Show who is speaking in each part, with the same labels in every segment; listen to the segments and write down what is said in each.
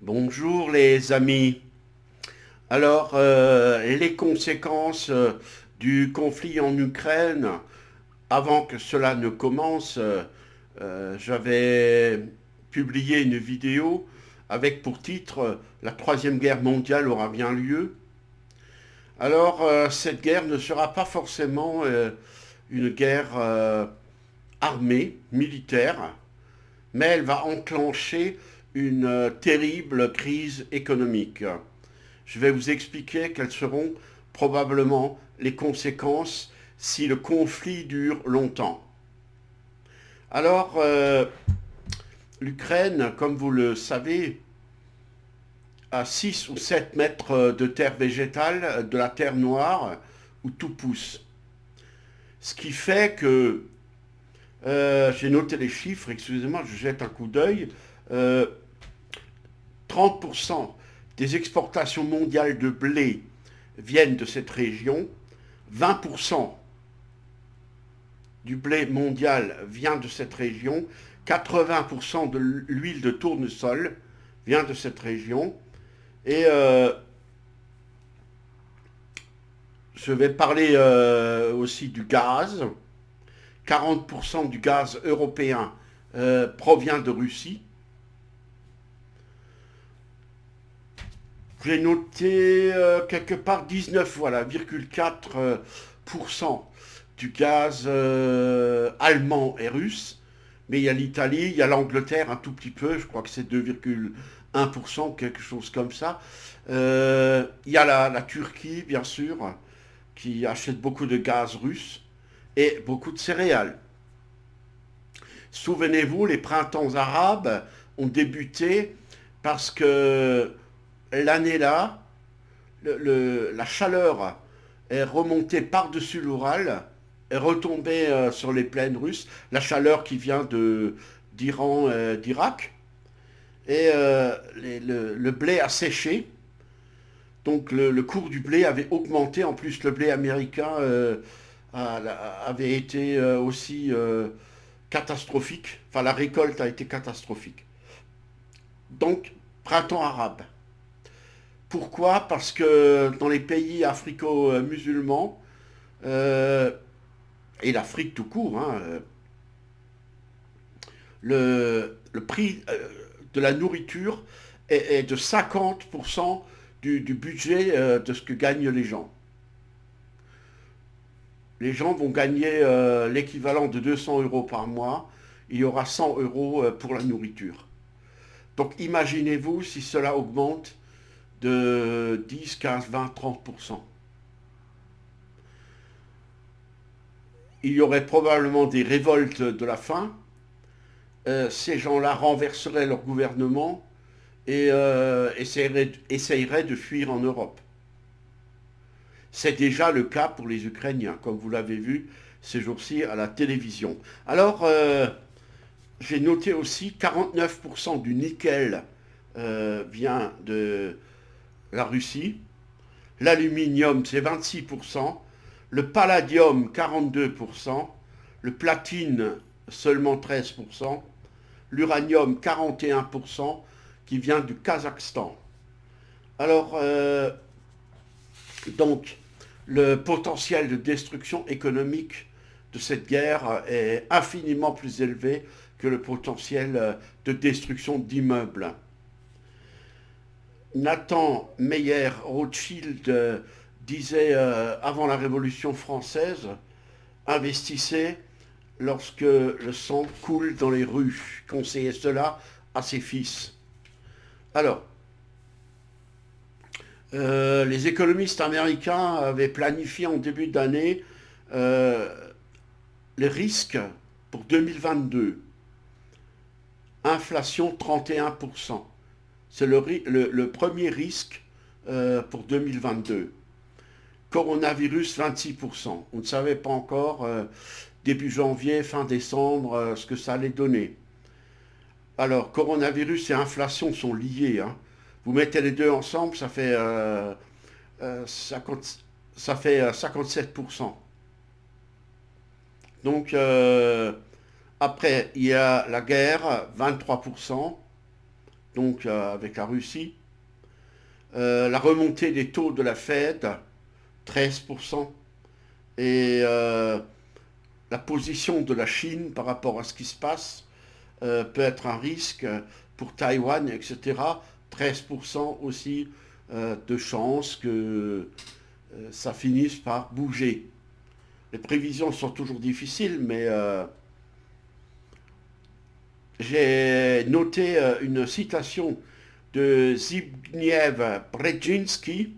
Speaker 1: Bonjour les amis. Alors, les conséquences du conflit en Ukraine, avant que cela ne commence, j'avais publié une vidéo avec pour titre La Troisième Guerre mondiale aura bien lieu. Alors, cette guerre ne sera pas forcément une guerre armée, militaire, mais elle va enclencher une terrible crise économique. Je vais vous expliquer quelles seront probablement les conséquences si le conflit dure longtemps. Alors, l'Ukraine, comme vous le savez, a 6 ou 7 mètres de terre végétale, de la terre noire, où tout pousse. Ce qui fait que, j'ai noté les chiffres, excusez-moi, je jette un coup d'œil, euh, 30% des exportations mondiales de blé viennent de cette région, 20% du blé mondial vient de cette région, 80% de l'huile de tournesol vient de cette région, et je vais parler aussi du gaz. 40% du gaz européen provient de Russie. J'ai noté quelque part 19, voilà, 4% du gaz allemand et russe. Mais il y a l'Italie, il y a l'Angleterre un tout petit peu, je crois que c'est 2,1%, quelque chose comme ça. Il y a la Turquie, bien sûr, qui achète beaucoup de gaz russe et beaucoup de céréales. Souvenez-vous, les printemps arabes ont débuté parce que l'année-là, la chaleur est remontée par-dessus l'Oural, est retombée sur les plaines russes, la chaleur qui vient d'Iran, d'Irak, et le blé a séché, donc le cours du blé avait augmenté, en plus le blé américain avait été aussi catastrophique, enfin la récolte a été catastrophique. Donc, printemps arabe. Pourquoi? Parce que dans les pays africo-musulmans, euh, et l'Afrique tout court, hein, le prix de la nourriture est de 50% du budget de ce que gagnent les gens. Les gens vont gagner l'équivalent de 200 euros par mois. Il y aura 100 euros pour la nourriture. Donc imaginez-vous si cela augmente de 10, 15, 20, 30%. Il y aurait probablement des révoltes de la faim. Ces gens-là renverseraient leur gouvernement et essaieraient de fuir en Europe. C'est déjà le cas pour les Ukrainiens, comme vous l'avez vu ces jours-ci à la télévision. Alors, j'ai noté aussi 49% du nickel vient de la Russie. L'aluminium, c'est 26%. Le palladium, 42%. Le platine, seulement 13%. L'uranium, 41%, qui vient du Kazakhstan. Alors, donc, le potentiel de destruction économique de cette guerre est infiniment plus élevé que le potentiel de destruction d'immeubles. Nathan Meyer Rothschild disait avant la Révolution française, investissez lorsque le sang coule dans les rues, conseillait cela à ses fils. Alors, les économistes américains avaient planifié en début d'année euh, les risques pour 2022. Inflation 31%. C'est le premier risque pour 2022. Coronavirus 26%. On ne savait pas encore début janvier, fin décembre ce que ça allait donner. Alors, coronavirus et inflation sont liés, hein. Vous mettez les deux ensemble, ça fait 50, ça fait 57%. Donc, après, il y a la guerre, 23%. donc avec la Russie. La remontée des taux de la Fed, 13%. Et la position de la Chine par rapport à ce qui se passe peut être un risque pour Taïwan, etc. 13% aussi de chances que ça finisse par bouger. Les prévisions sont toujours difficiles, mais j'ai noté une citation de Zbigniew Brzezinski,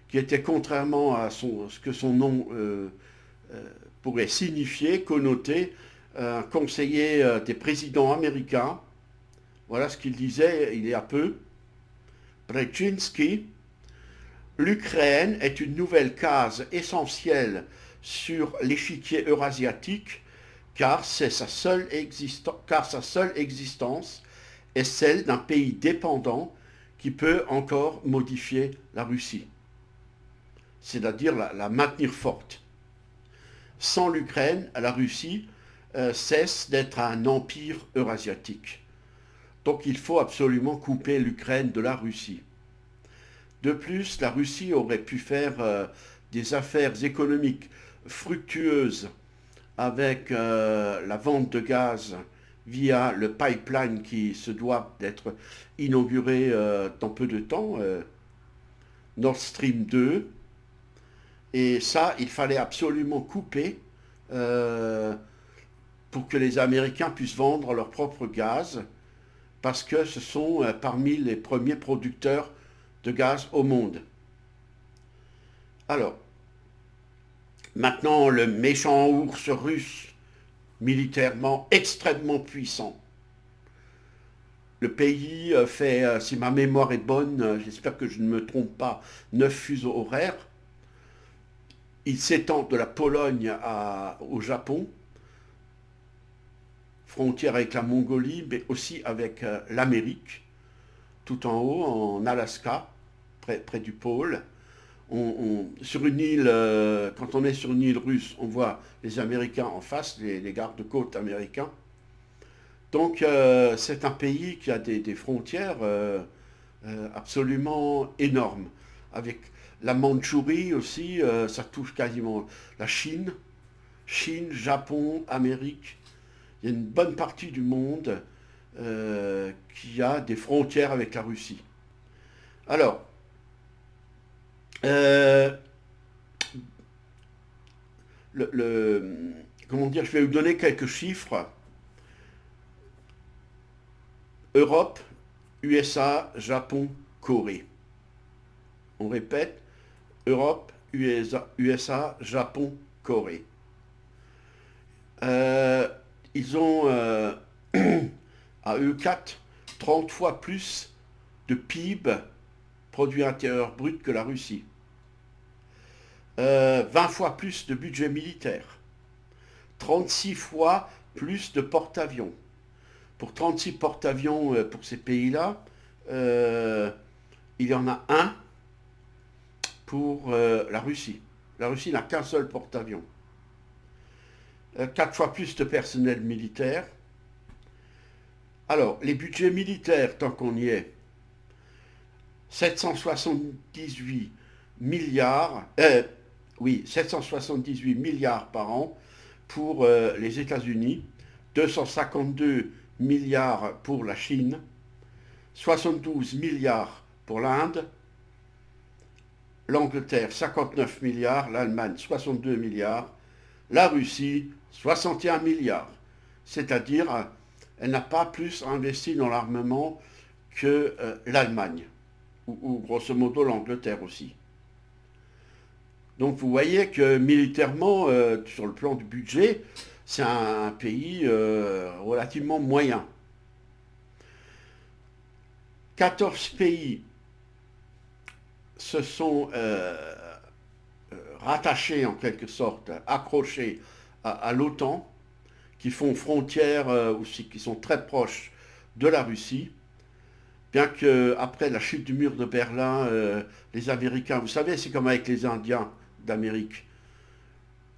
Speaker 1: qui était contrairement à ce que son nom pourrait signifier, connoter, un conseiller des présidents américains. Voilà ce qu'il disait il y a peu. Brzezinski: l'Ukraine est une nouvelle case essentielle sur l'échiquier eurasiatique, car sa seule existence est celle d'un pays dépendant qui peut encore modifier la Russie, c'est-à-dire la maintenir forte. Sans l'Ukraine, la Russie cesse d'être un empire eurasiatique. Donc il faut absolument couper l'Ukraine de la Russie. De plus, la Russie aurait pu faire des affaires économiques fructueuses avec la vente de gaz via le pipeline qui se doit d'être inauguré dans peu de temps, Nord Stream 2. Et ça, il fallait absolument couper pour que les Américains puissent vendre leur propre gaz, parce que ce sont parmi les premiers producteurs de gaz au monde. Alors, maintenant, le méchant ours russe, militairement extrêmement puissant. Le pays fait, si ma mémoire est bonne, j'espère que je ne me trompe pas, 9 fuseaux horaires. Il s'étend de la Pologne au Japon, frontière avec la Mongolie, mais aussi avec l'Amérique, tout en haut, en Alaska, près du pôle. Sur une île, quand on est sur une île russe, on voit les Américains en face, les gardes-côtes américains. Donc c'est un pays qui a des frontières absolument énormes. Avec la Mandchourie aussi, ça touche quasiment la Chine, Japon, Amérique. Il y a une bonne partie du monde qui a des frontières avec la Russie. Alors, comment dire, je vais vous donner quelques chiffres. Europe, USA, Japon, Corée. On répète, Europe, USA, Japon, Corée. Ils ont, à eux 4, 30 fois plus de PIB, produit intérieur brut, que la Russie. 20 fois plus de budget militaire. 36 fois plus de porte-avions. Pour 36 porte-avions pour ces pays-là, il y en a un pour la Russie. La Russie n'a qu'un seul porte-avions. 4 fois plus de personnel militaire. Alors, les budgets militaires, tant qu'on y est, 778 milliards, 778 milliards par an pour les États-Unis, 252 milliards pour la Chine, 72 milliards pour l'Inde, l'Angleterre 59 milliards, l'Allemagne 62 milliards, la Russie 61 milliards. C'est-à-dire, elle n'a pas plus investi dans l'armement que l'Allemagne, ou grosso modo l'Angleterre aussi. Donc vous voyez que militairement, sur le plan du budget, c'est un pays relativement moyen. 14 pays se sont rattachés en quelque sorte, accrochés à l'OTAN, qui font frontière aussi, qui sont très proches de la Russie, bien qu'après la chute du mur de Berlin, les Américains, vous savez, c'est comme avec les Indiens d'Amérique,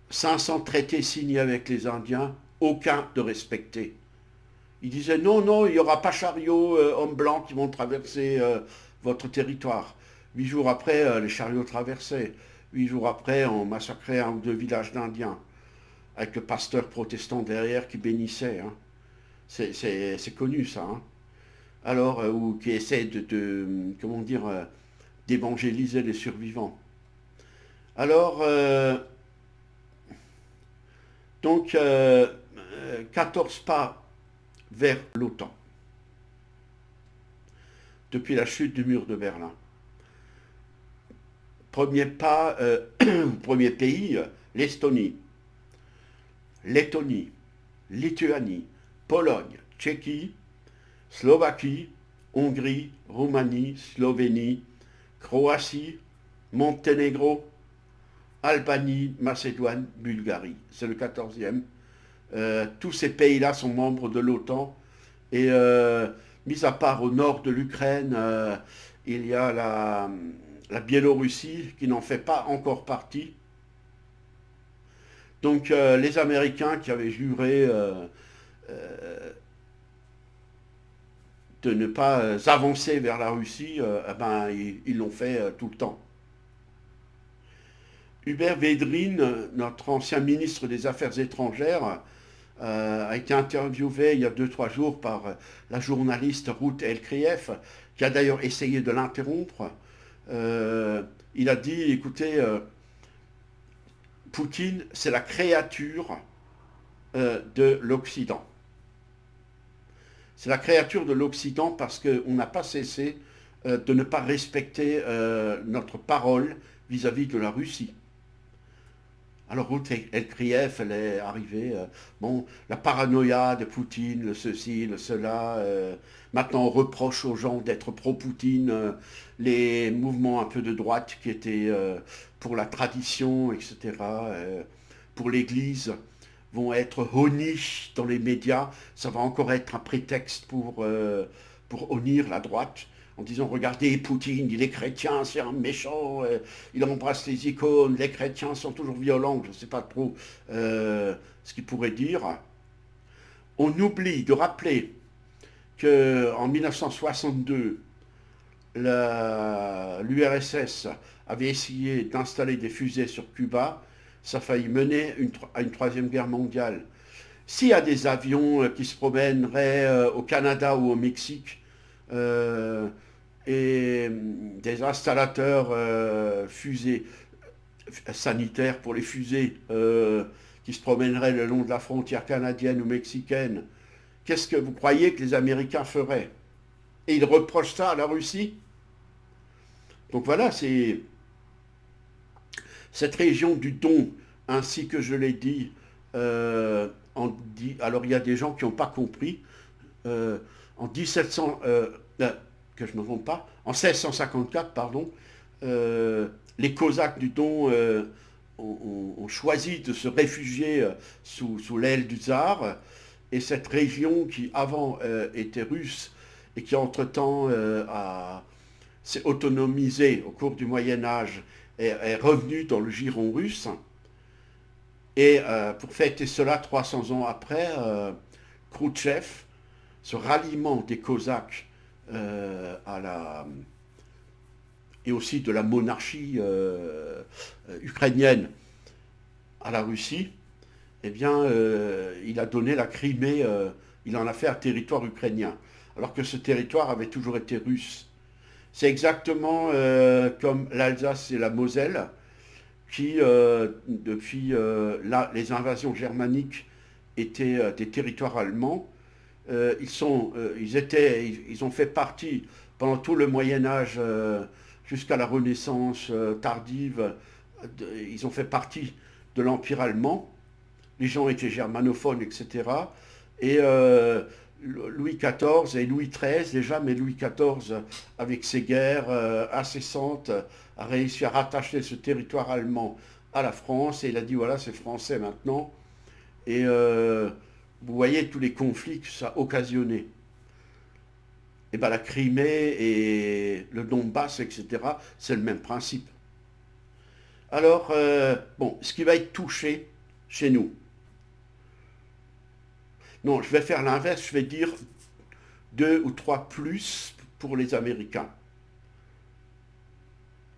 Speaker 1: 500 traités signés avec les Indiens, aucun de respecté. Il disait non, non, il n'y aura pas chariot, hommes blancs qui vont traverser votre territoire. 8 jours après, les chariots traversaient. 8 jours après, on massacrait un ou deux villages d'Indiens, avec le pasteur protestant derrière qui bénissait, hein. C'est connu ça, hein. Alors, ou qui essaie comment dire, d'évangéliser les survivants. Alors, donc, 14 pas vers l'OTAN, depuis la chute du mur de Berlin. Premier pas, premier pays, l'Estonie, Lettonie, Lituanie, Pologne, Tchéquie, Slovaquie, Hongrie, Roumanie, Slovénie, Croatie, Monténégro, Albanie, Macédoine, Bulgarie. C'est le 14e. Tous ces pays-là sont membres de l'OTAN. Et mis à part au nord de l'Ukraine, il y a la Biélorussie qui n'en fait pas encore partie. Donc les Américains qui avaient juré de ne pas avancer vers la Russie, ben, ils l'ont fait tout le temps. Hubert Védrine, notre ancien ministre des Affaires étrangères, a été interviewé il y a 2-3 jours par la journaliste Ruth Elkrieff, qui a d'ailleurs essayé de l'interrompre. Il a dit, écoutez, Poutine, c'est la créature de l'Occident. C'est la créature de l'Occident parce qu'on n'a pas cessé de ne pas respecter notre parole vis-à-vis de la Russie. Alors Ruth Elkrieff, elle est arrivée, bon, la paranoïa de Poutine, le ceci, le cela, maintenant on reproche aux gens d'être pro-Poutine, les mouvements un peu de droite qui étaient pour la tradition, etc., pour l'Église, vont être honnis dans les médias, ça va encore être un prétexte pour honnir la droite, en disant regardez Poutine, il est chrétien, c'est un méchant, il embrasse les icônes, les chrétiens sont toujours violents, je ne sais pas trop ce qu'il pourrait dire. On oublie de rappeler qu'en 1962, l'URSS avait essayé d'installer des fusées sur Cuba, ça a failli mener à une troisième guerre mondiale. S'il y a des avions qui se promèneraient au Canada ou au Mexique, et des installateurs fusées sanitaires pour les fusées qui se promèneraient le long de la frontière canadienne ou mexicaine, qu'est-ce que vous croyez que les Américains feraient? Et ils reprochent ça à la Russie. Donc voilà, c'est cette région du Don, ainsi que je l'ai dit, alors il y a des gens qui n'ont pas compris, en 1700, que je ne me trompe pas, en 1654, pardon, les Cosaques du Don ont choisi de se réfugier sous l'aile du tsar, et cette région qui avant était russe et qui entre-temps s'est autonomisée au cours du Moyen Âge, est revenue dans le giron russe. Et pour fêter cela 300 ans après, Khrouchtchev, ce ralliement des Cosaques et aussi de la monarchie ukrainienne à la Russie, eh bien, il a donné la Crimée, il en a fait un territoire ukrainien, alors que ce territoire avait toujours été russe. C'est exactement comme l'Alsace et la Moselle, qui, depuis les invasions germaniques, étaient des territoires allemands. Ils ont fait partie, pendant tout le Moyen-Âge, jusqu'à la Renaissance tardive, ils ont fait partie de l'Empire allemand. Les gens étaient germanophones, etc. Et Louis XIV et Louis XIII, déjà, mais Louis XIV, avec ses guerres incessantes, a réussi à rattacher ce territoire allemand à la France, et il a dit, voilà, c'est français maintenant. Et vous voyez tous les conflits que ça a occasionné. Et bien la Crimée et le Donbass, etc., c'est le même principe. Alors, bon, ce qui va être touché chez nous, Non, je vais faire l'inverse, je vais dire 2 ou 3 plus pour les Américains.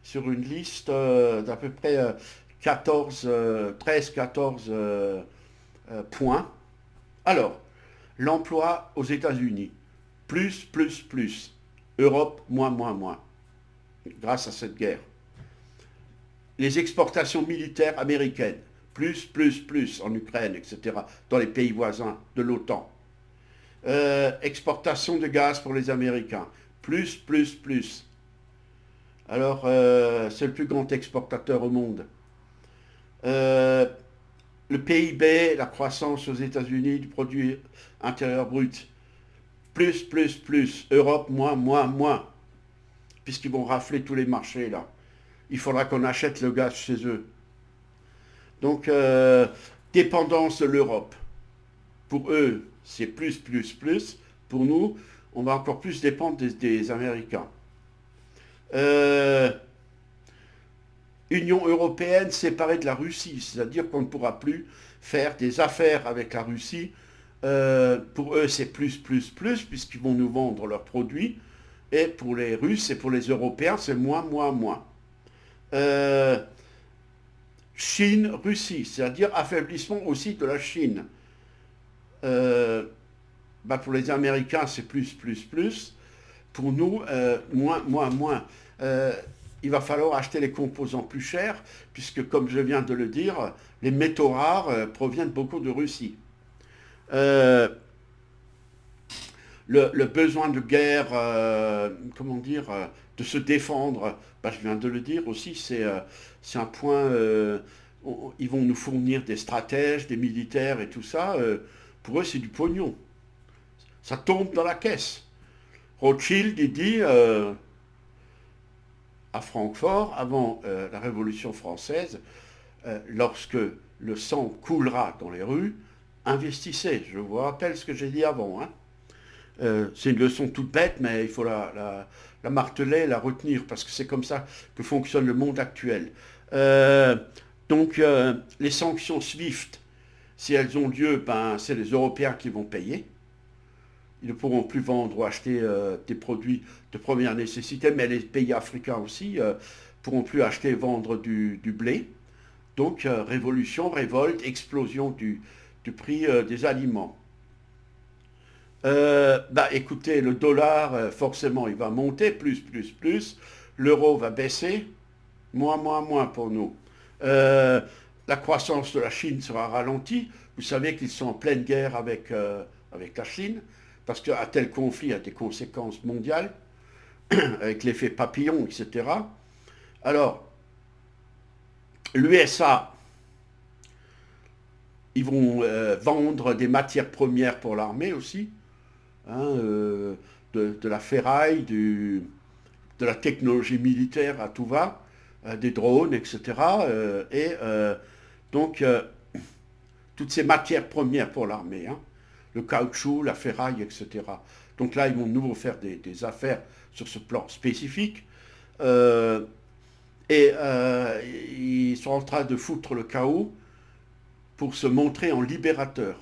Speaker 1: Sur une liste d'à peu près 14, 13, 14 points. Alors, l'emploi aux États-Unis, plus, plus, plus. Europe, moins, moins, moins, grâce à cette guerre. Les exportations militaires américaines, plus, plus, plus en Ukraine, etc., dans les pays voisins de l'OTAN. Exportation de gaz pour les Américains, plus, plus, plus. Alors, c'est le plus grand exportateur au monde. Euh, le PIB, la croissance aux États-Unis du produit intérieur brut, plus, plus, plus. Europe, moins, moins, moins. Puisqu'ils vont rafler tous les marchés là. Il faudra qu'on achète le gaz chez eux. Donc, dépendance de l'Europe. Pour eux, c'est plus, plus, plus. Pour nous, on va encore plus dépendre des Américains. Euh, Union européenne séparée de la Russie, c'est-à-dire qu'on ne pourra plus faire des affaires avec la Russie. Pour eux, c'est plus, plus, plus, puisqu'ils vont nous vendre leurs produits. Et pour les Russes et pour les Européens, c'est moins, moins, moins. Euh, Chine, Russie, c'est-à-dire affaiblissement aussi de la Chine. Euh, pour les Américains, c'est plus, plus, plus. Pour nous, moins, moins, moins. Euh, il va falloir acheter les composants plus chers, puisque, comme je viens de le dire, les métaux rares proviennent beaucoup de Russie. Euh, le besoin de guerre, comment dire, de se défendre, je viens de le dire aussi, c'est un point, ils vont nous fournir des stratèges, des militaires et tout ça, pour eux c'est du pognon. Ça tombe dans la caisse. Rothschild, il dit à Francfort, avant la Révolution française, lorsque le sang coulera dans les rues, investissez. Je vous rappelle ce que j'ai dit avant. Hein. C'est une leçon toute bête, mais il faut la marteler, la retenir, parce que c'est comme ça que fonctionne le monde actuel. Donc, les sanctions SWIFT, si elles ont lieu, c'est les Européens qui vont payer. Ils ne pourront plus vendre ou acheter des produits de première nécessité, mais les pays africains aussi ne pourront plus acheter et vendre du blé. Donc, révolution, révolte, explosion du prix des aliments. Écoutez, le dollar, forcément, il va monter, plus, plus, plus. L'euro va baisser, moins, moins, moins pour nous. Euh, la croissance de la Chine sera ralentie. Vous savez qu'ils sont en pleine guerre avec la Chine, parce qu'un tel conflit a des conséquences mondiales, avec l'effet papillon, etc. Alors, l'USA, ils vont vendre des matières premières pour l'armée aussi, hein, de la ferraille, de la technologie militaire à tout va, des drones, etc. Donc, toutes ces matières premières pour l'armée, hein, le caoutchouc, la ferraille, etc. Donc là, ils vont de nouveau faire des affaires sur ce plan spécifique. Euh, Ils sont en train de foutre le chaos pour se montrer en libérateur.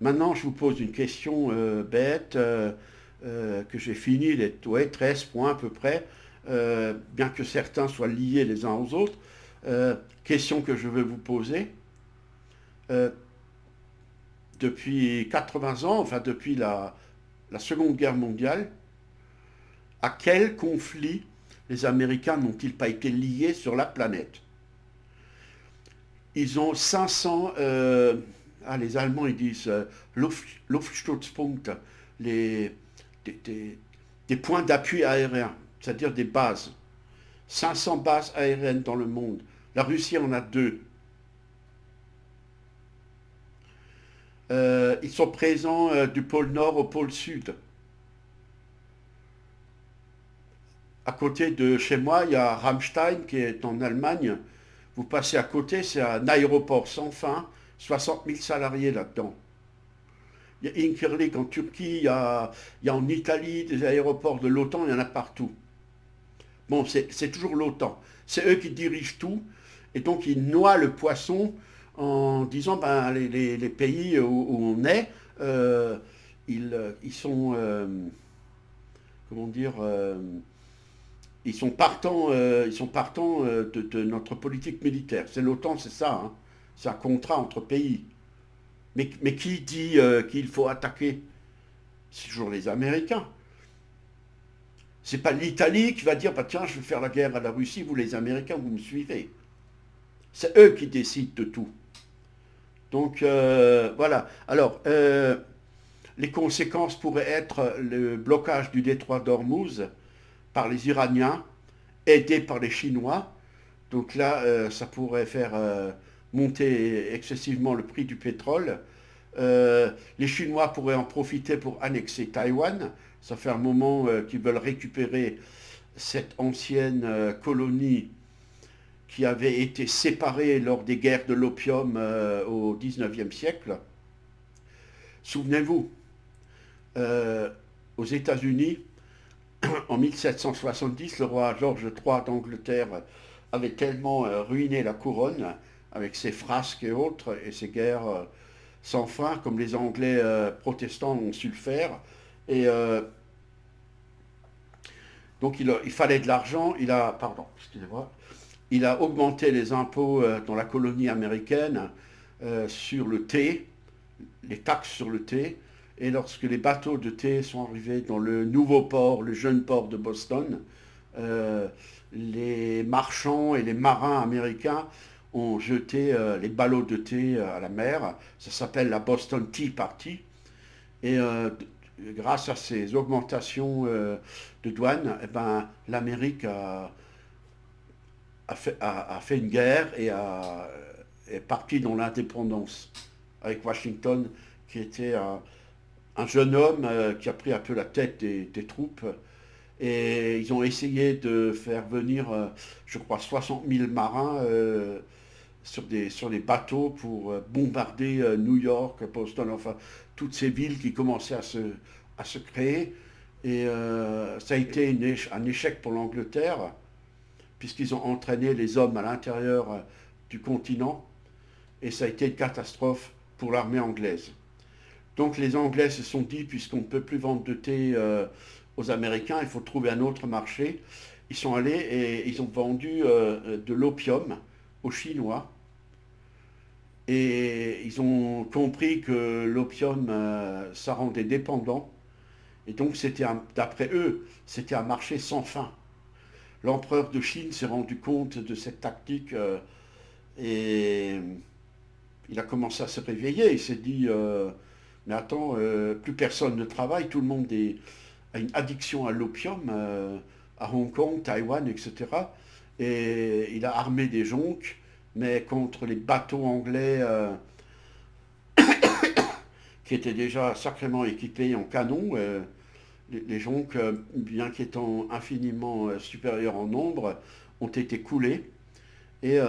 Speaker 1: Maintenant, je vous pose une question bête, que j'ai fini, les 13 points à peu près, bien que certains soient liés les uns aux autres. Question que je vais vous poser. Euh, Depuis 80 ans, enfin depuis la Seconde Guerre mondiale, à quel conflit les Américains n'ont-ils pas été liés sur la planète? Ils ont 500, les Allemands ils disent Luftstützpunkte, les, des, des- des points d'appui aérien, c'est-à-dire des bases. 500 bases aériennes dans le monde. La Russie en a deux. Ils sont présents du pôle Nord au pôle Sud. À côté de chez moi, il y a Ramstein qui est en Allemagne. Vous passez à côté, c'est un aéroport sans fin, 60 000 salariés là-dedans. Il y a Incirlik en Turquie, il y a en Italie des aéroports de l'OTAN, il y en a partout. Bon, c'est toujours l'OTAN. C'est eux qui dirigent tout. Et donc, ils noient le poisson en disant, les pays où on est, euh, ils sont, comment dire, ils sont partants de notre politique militaire. C'est l'OTAN, c'est ça, hein. C'est un contrat entre pays. Mais qui dit qu'il faut attaquer? C'est toujours les Américains. C'est pas l'Italie qui va dire, bah tiens, je vais faire la guerre à la Russie, vous les Américains, vous me suivez. C'est eux qui décident de tout. Donc voilà. Alors, les conséquences pourraient être le blocage du détroit d'Ormuz par les Iraniens, aidés par les Chinois. Donc là, ça pourrait faire monter excessivement le prix du pétrole. Les Chinois pourraient en profiter pour annexer Taïwan. Ça fait un moment qu'ils veulent récupérer cette ancienne colonie qui avait été séparée lors des guerres de l'opium au XIXe siècle. Souvenez-vous, euh, aux États-Unis, en 1770, le roi George III d'Angleterre avait tellement ruiné la couronne avec ses frasques et autres et ses guerres sans fin, comme les Anglais protestants ont su le faire. Et donc il fallait de l'argent. Pardon, excusez-moi, il a augmenté les impôts dans la colonie américaine sur le thé, les taxes sur le thé. Et lorsque les bateaux de thé sont arrivés dans le nouveau port, le jeune port de Boston, euh, les marchands et les marins américains ont jeté les ballots de thé à la mer. Ça s'appelle la Boston Tea Party. Et grâce à ces augmentations de douane, eh ben, l'Amérique a fait une guerre et est parti dans l'indépendance avec Washington, qui était un jeune homme qui a pris un peu la tête des troupes. Et ils ont essayé de faire venir, je crois, 60 000 marins sur des bateaux pour bombarder New York, Boston, enfin, toutes ces villes qui commençaient à se créer. Et ça a été un échec pour l'Angleterre, puisqu'ils ont entraîné les hommes à l'intérieur du continent. Et ça a été une catastrophe pour l'armée anglaise. Donc les Anglais se sont dit, puisqu'on ne peut plus vendre de thé aux Américains, il faut trouver un autre marché. Ils sont allés et ils ont vendu de l'opium aux Chinois. Et ils ont compris que l'opium, ça rendait dépendant. Et donc, d'après eux, c'était un marché sans fin. L'empereur de Chine s'est rendu compte de cette tactique et il a commencé à se réveiller. Il s'est dit, mais attends, plus personne ne travaille, tout le monde a une addiction à l'opium, à Hong Kong, Taïwan, etc. Et il a armé des jonques, mais contre les bateaux anglais qui étaient déjà sacrément équipés en canons, les jonques, bien qu'étant infiniment supérieurs en nombre, ont été coulés. Et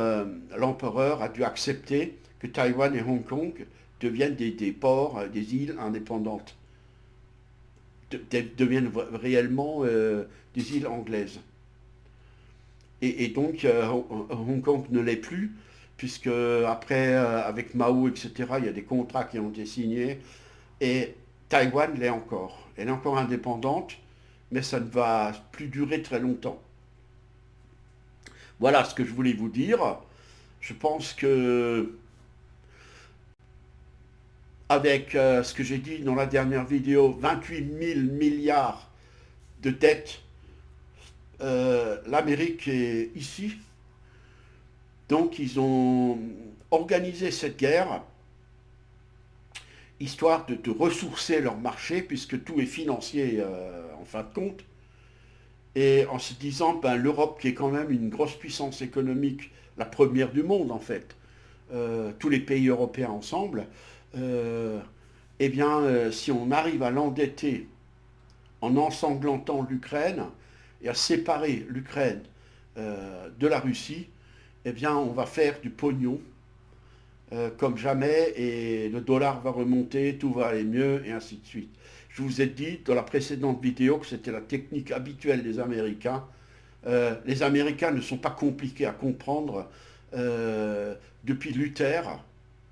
Speaker 1: l'empereur a dû accepter que Taïwan et Hong Kong deviennent des ports, des îles indépendantes, deviennent réellement des îles anglaises. Et donc Hong Kong ne l'est plus, puisque après, avec Mao, etc., il y a des contrats qui ont été signés, et Taïwan l'est encore. Elle est encore indépendante, mais ça ne va plus durer très longtemps. Voilà ce que je voulais vous dire. Je pense que avec ce que j'ai dit dans la dernière vidéo, 28 000 milliards de dettes, l'Amérique est ici. Donc ils ont organisé cette guerre histoire de ressourcer leur marché, puisque tout est financier en fin de compte. Et en se disant, ben, l'Europe qui est quand même une grosse puissance économique, la première du monde en fait, tous les pays européens ensemble, euh, eh bien, si on arrive à l'endetter en ensanglantant l'Ukraine et à séparer l'Ukraine de la Russie, eh bien, on va faire du pognon comme jamais et le dollar va remonter, tout va aller mieux et ainsi de suite. Je vous ai dit dans la précédente vidéo que c'était la technique habituelle des Américains. Les Américains ne sont pas compliqués à comprendre depuis Luther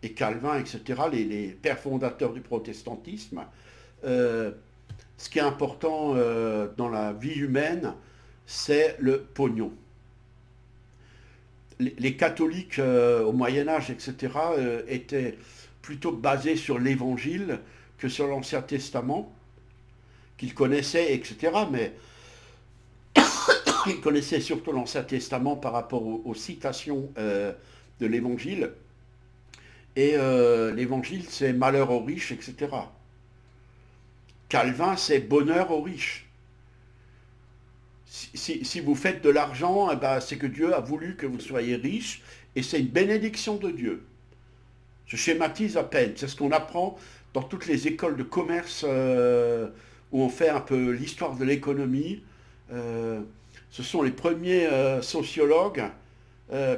Speaker 1: et Calvin, etc., les pères fondateurs du protestantisme, euh, ce qui est important dans la vie humaine, c'est le pognon. Les catholiques au Moyen Âge, etc., étaient plutôt basés sur l'Évangile que sur l'Ancien Testament, qu'ils connaissaient, etc., mais ils connaissaient surtout l'Ancien Testament par rapport aux citations de l'Évangile. Et l'Évangile, c'est malheur aux riches, etc. Calvin, c'est bonheur aux riches. Si vous faites de l'argent, eh ben, c'est que Dieu a voulu que vous soyez riche et c'est une bénédiction de Dieu. Je schématise à peine. C'est ce qu'on apprend dans toutes les écoles de commerce où on fait un peu l'histoire de l'économie. Euh, Ce sont les premiers sociologues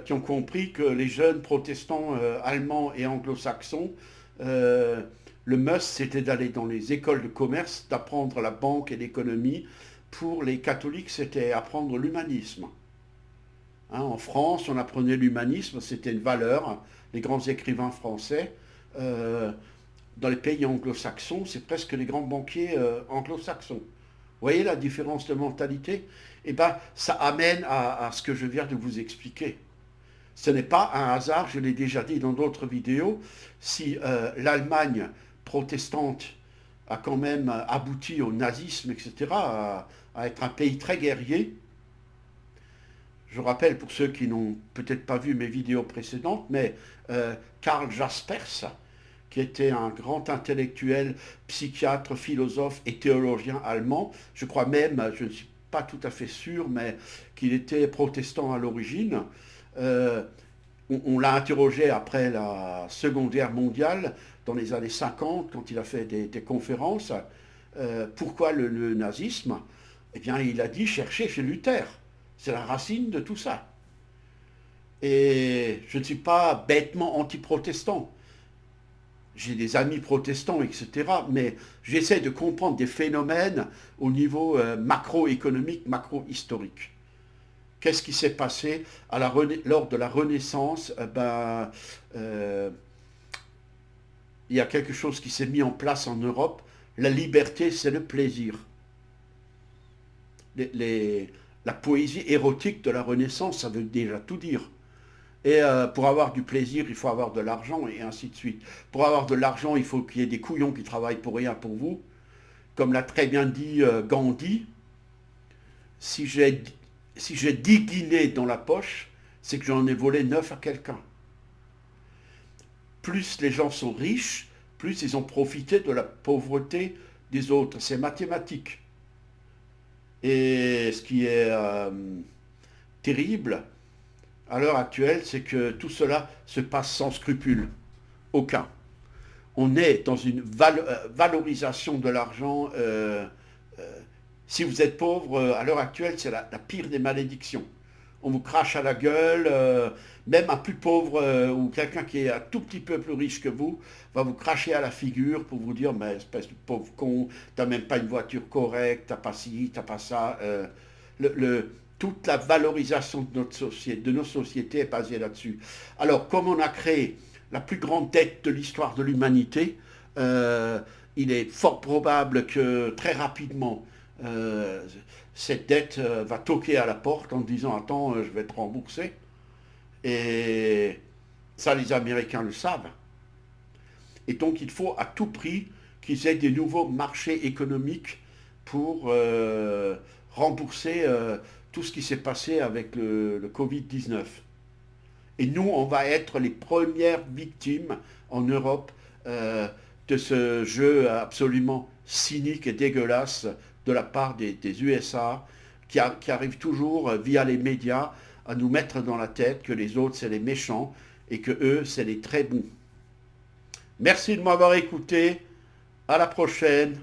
Speaker 1: qui ont compris que les jeunes protestants allemands et anglo-saxons, euh, le must, c'était d'aller dans les écoles de commerce, d'apprendre la banque et l'économie. Pour les catholiques, c'était apprendre l'humanisme. Hein, en France, on apprenait l'humanisme, c'était une valeur. Les grands écrivains français, euh, dans les pays anglo-saxons, c'est presque les grands banquiers anglo-saxons. Vous voyez la différence de mentalité? Eh bien, ça amène à ce que je viens de vous expliquer. Ce n'est pas un hasard, je l'ai déjà dit dans d'autres vidéos, si l'Allemagne protestante a quand même abouti au nazisme, etc., à être un pays très guerrier. Je rappelle pour ceux qui n'ont peut-être pas vu mes vidéos précédentes, mais Karl Jaspers, qui était un grand intellectuel, psychiatre, philosophe et théologien allemand, je crois même, je ne suis pas tout à fait sûr, mais qu'il était protestant à l'origine. Euh, on l'a interrogé après la Seconde Guerre mondiale, dans les années 50, quand il a fait des conférences. Pourquoi le nazisme? Eh bien, il a dit chercher chez Luther. C'est la racine de tout ça. Et je ne suis pas bêtement anti-protestant. J'ai des amis protestants, etc. Mais j'essaie de comprendre des phénomènes au niveau macroéconomique, macro-historique. Qu'est-ce qui s'est passé lors de la Renaissance? Il y a quelque chose qui s'est mis en place en Europe. La liberté, c'est le plaisir. La poésie érotique de la Renaissance, ça veut déjà tout dire. Et pour avoir du plaisir, il faut avoir de l'argent, et ainsi de suite. Pour avoir de l'argent, il faut qu'il y ait des couillons qui travaillent pour rien pour vous. Comme l'a très bien dit Gandhi, si j'ai 10 guinées dans la poche, c'est que j'en ai volé 9 à quelqu'un. Plus les gens sont riches, plus ils ont profité de la pauvreté des autres. C'est mathématique. Et ce qui est terrible à l'heure actuelle, c'est que tout cela se passe sans scrupule. Aucun. On est dans une valorisation de l'argent. Si vous êtes pauvre, à l'heure actuelle, c'est la pire des malédictions. On vous crache à la gueule, même un plus pauvre ou quelqu'un qui est un tout petit peu plus riche que vous va vous cracher à la figure pour vous dire, mais espèce de pauvre con, t'as même pas une voiture correcte, t'as pas ci, t'as pas ça. Toute la valorisation de nos sociétés est basée là-dessus. Alors, comme on a créé la plus grande dette de l'histoire de l'humanité, il est fort probable que très rapidement, cette dette va toquer à la porte en disant attends, je vais te rembourser. Et ça, les Américains le savent. Et donc, il faut à tout prix qu'ils aient des nouveaux marchés économiques pour rembourser tout ce qui s'est passé avec le Covid-19. Et nous, on va être les premières victimes en Europe de ce jeu absolument cynique et dégueulasse de la part des USA qui arrivent toujours via les médias à nous mettre dans la tête que les autres c'est les méchants et que eux c'est les très bons. Merci de m'avoir écouté. À la prochaine.